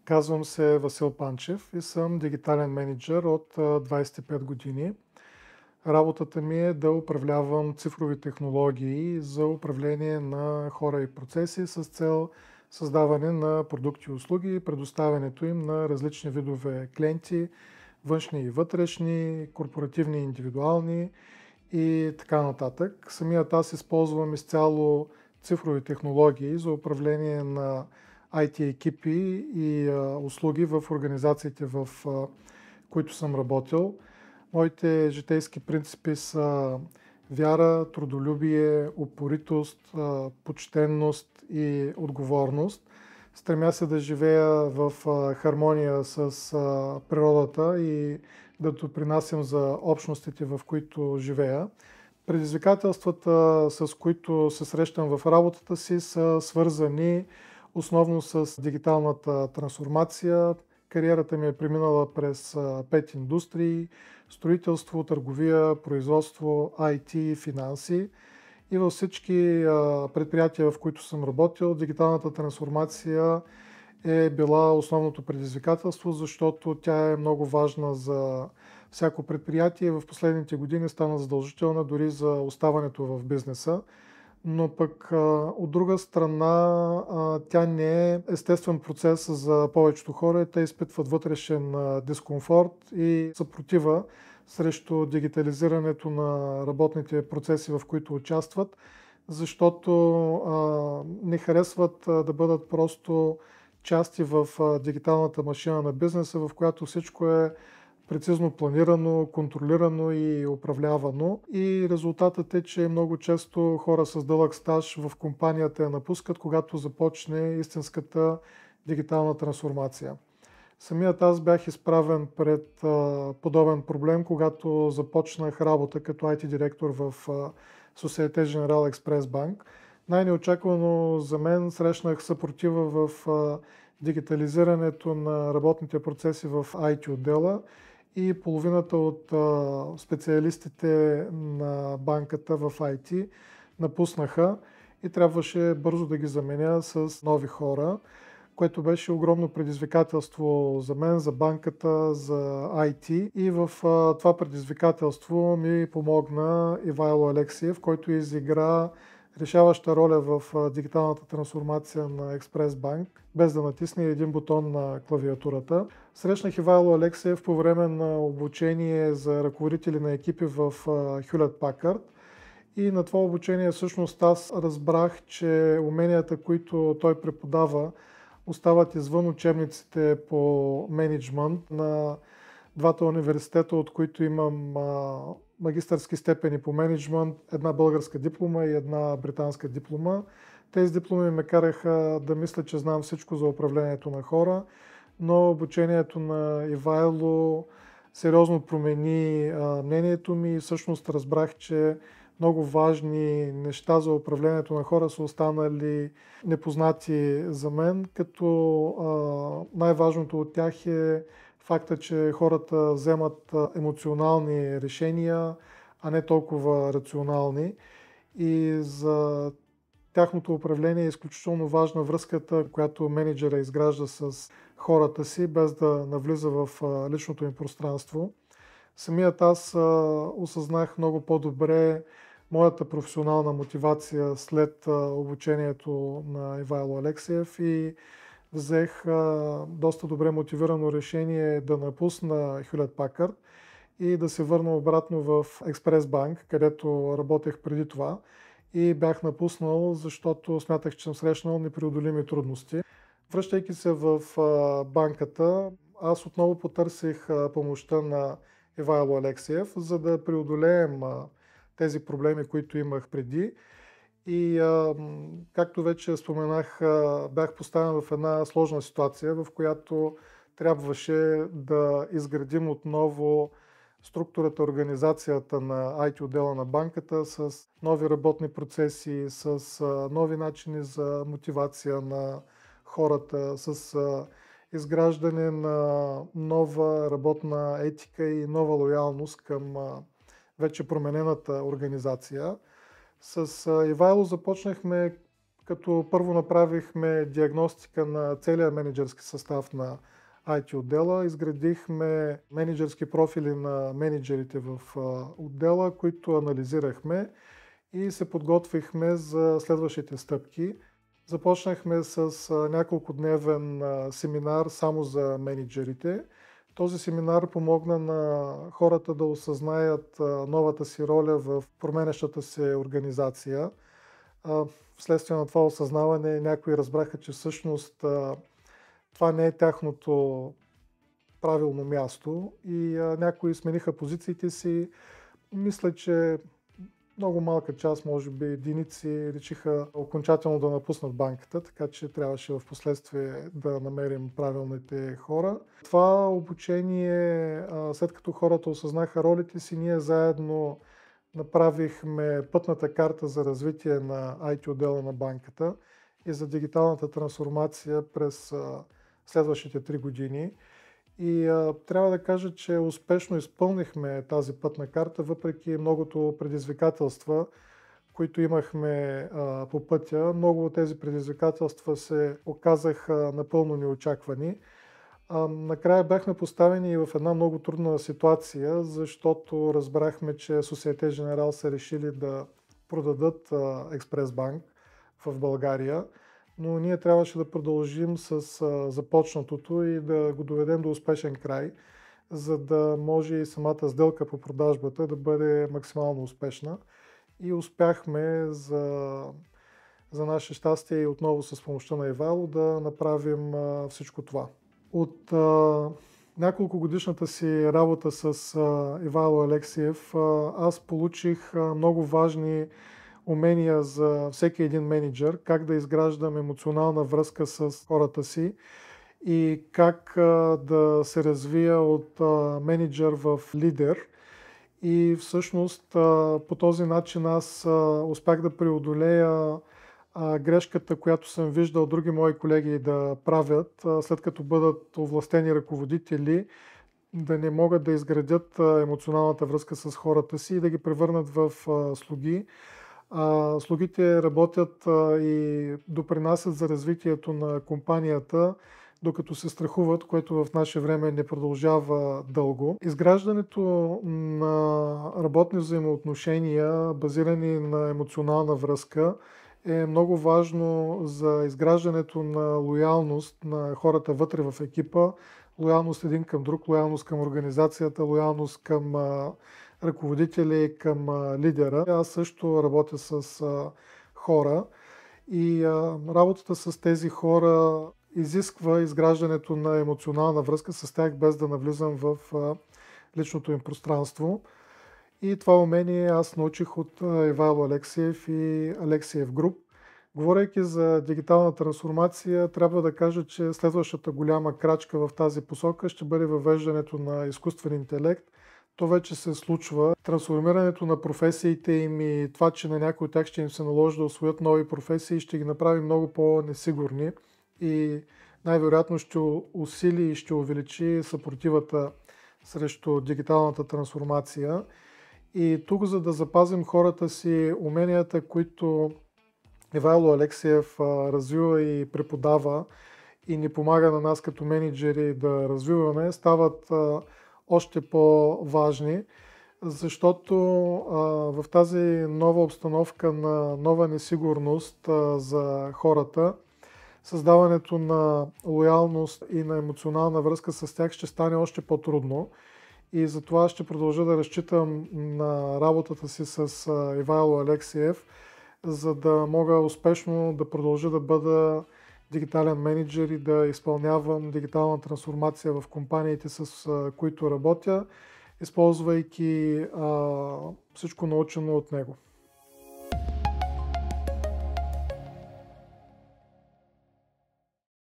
Казвам се Васил Панчев и съм дигитален мениджър от 25 години. Работата ми е да управлявам цифрови технологии за управление на хора и процеси с цел създаване на продукти и услуги, предоставянето им на различни видове клиенти, външни и вътрешни, корпоративни и индивидуални и така нататък. Самият аз използвам изцяло цифрови технологии за управление на IT екипи и услуги в организациите, в които съм работил. Моите житейски принципи са вяра, трудолюбие, упоритост, почтенност и отговорност. Стремя се да живея в хармония с природата и да допринасям за общностите, в които живея. Предизвикателствата, с които се срещам в работата си, са свързани основно с дигиталната трансформация. Кариерата ми е преминала през 5 индустрии: строителство, търговия, производство, IT, финанси. И във всички предприятия, в които съм работил, дигиталната трансформация е била основното предизвикателство, защото тя е много важна за всяко предприятие. В последните години стана задължителна дори за оставането в бизнеса. Но пък от друга страна тя не е естествен процес за повечето хора. Те изпитват вътрешен дискомфорт и съпротива срещу дигитализирането на работните процеси, в които участват, защото не харесват да бъдат просто части в дигиталната машина на бизнеса, в която всичко е прецизно планирано, контролирано и управлявано. И резултатът е, че много често хора с дълъг стаж в компанията я напускат, когато започне истинската дигитална трансформация. Самият аз бях изправен пред подобен проблем, когато започнах работа като IT директор в Société Générale Express Bank. Най-неочаквано за мен срещнах съпротива в дигитализирането на работните процеси в IT отдела и половината от специалистите на банката в IT напуснаха и трябваше бързо да ги заменя с нови хора, което беше огромно предизвикателство за мен, за банката, за IT. И в това предизвикателство ми помогна Ивайло Алексиев, който изигра решаваща роля в дигиталната трансформация на Експрес Банк, без да натисне един бутон на клавиатурата. Срещнах Ивайло Алексиев по време на обучение за ръководители на екипи в Hewlett Packard. И на това обучение всъщност аз разбрах, че уменията, които той преподава, остават извън учебниците по мениджмънт на двата университета, от които имам магистърски степени по мениджмънт, една българска диплома и една британска диплома. Тези дипломи ме караха да мисля, че знам всичко за управлението на хора, но обучението на Ивайло сериозно промени мнението ми и всъщност разбрах, че много важни неща за управлението на хора са останали непознати за мен, като най-важното от тях е факта, че хората вземат емоционални решения, а не толкова рационални. И за тяхното управление е изключително важна връзката, която менеджера изгражда с хората си, без да навлиза в личното им пространство. Самият аз осъзнах много по-добре моята професионална мотивация след обучението на Ивайло Алексиев и взех доста добре мотивирано решение да напусна Hewlett Packard и да се върна обратно в Експрес Банк, където работех преди това. И бях напуснал, защото смятах, че съм срещнал непреодолими трудности. Връщайки се в банката, аз отново потърсих помощта на Ивайло Алексиев, за да преодолеем тези проблеми, които имах преди. И както вече споменах, бях поставен в една сложна ситуация, в която трябваше да изградим отново структурата, организацията на IT отдела на банката с нови работни процеси, с нови начини за мотивация на хората, с изграждане на нова работна етика и нова лоялност към вече променената организация. С Ивайло започнахме като първо направихме диагностика на целия менеджерски състав на IT отдела, изградихме менеджерски профили на менеджерите в отдела, които анализирахме и се подготвихме за следващите стъпки. Започнахме с няколкодневен семинар само за менеджерите. Този семинар помогна на хората да осъзнаят новата си роля в променящата се организация. Вследствие на това осъзнаване някои разбраха, че всъщност това не е тяхното правилно място и някои смениха позициите си. Мисля, че много малка част, може би единици, решиха окончателно да напуснат банката, така че трябваше в последствие да намерим правилните хора. Това обучение, след като хората осъзнаха ролите си, ние заедно направихме пътната карта за развитие на IT отдела на банката и за дигиталната трансформация през следващите 3 години. И трябва да кажа, че успешно изпълнихме тази пътна карта, въпреки многото предизвикателства, които имахме по пътя. Много от тези предизвикателства се оказаха напълно неочаквани. Накрая бяхме поставени в една много трудна ситуация, защото разбрахме, че Société Générale са решили да продадат Експресбанк в България, но ние трябваше да продължим с започнатото и да го доведем до успешен край, за да може и самата сделка по продажбата да бъде максимално успешна. И успяхме за наше щастие и отново с помощта на Ивайло да направим всичко това. От няколко годишната си работа с Ивайло Алексиев аз получих много важни умения за всеки един менеджер, как да изграждам емоционална връзка с хората си и как да се развия от менеджер в лидер. И всъщност по този начин аз успях да преодолея грешката, която съм виждал други мои колеги да правят, след като бъдат овластени ръководители, да не могат да изградят емоционалната връзка с хората си и да ги превърнат в слуги. Слугите работят и допринасят за развитието на компанията, докато се страхуват, което в наше време не продължава дълго. Изграждането на работни взаимоотношения, базирани на емоционална връзка, е много важно за изграждането на лоялност на хората вътре в екипа, лоялност един към друг, лоялност към организацията, лоялност към ръководителя и към лидера. Аз също работя с хора и работата с тези хора изисква изграждането на емоционална връзка с тях, без да навлизам в личното им пространство. И това умение аз научих от Ивайло Алексиев и Алексиев Груп. Говорейки за дигитална трансформация, трябва да кажа, че следващата голяма крачка в тази посока ще бъде въвеждането на изкуствен интелект. То вече се случва. Трансформирането на професиите им и това, че на някои от тях ще им се наложи да усвоят нови професии, ще ги направи много по-несигурни и най-вероятно ще усили и ще увеличи съпротивата срещу дигиталната трансформация. И тук, за да запазим хората си, уменията, които Ивайло Алексиев развива и преподава и ни помага на нас като менеджери да развиваме, стават още по-важни, защото в тази нова обстановка на нова несигурност за хората, създаването на лоялност и на емоционална връзка с тях ще стане още по-трудно. И затова ще продължа да разчитам на работата си с Ивайло Алексиев, за да мога успешно да продължа да бъда дигитален менеджер и да изпълнявам дигитална трансформация в компаниите, с които работя, използвайки всичко научено от него.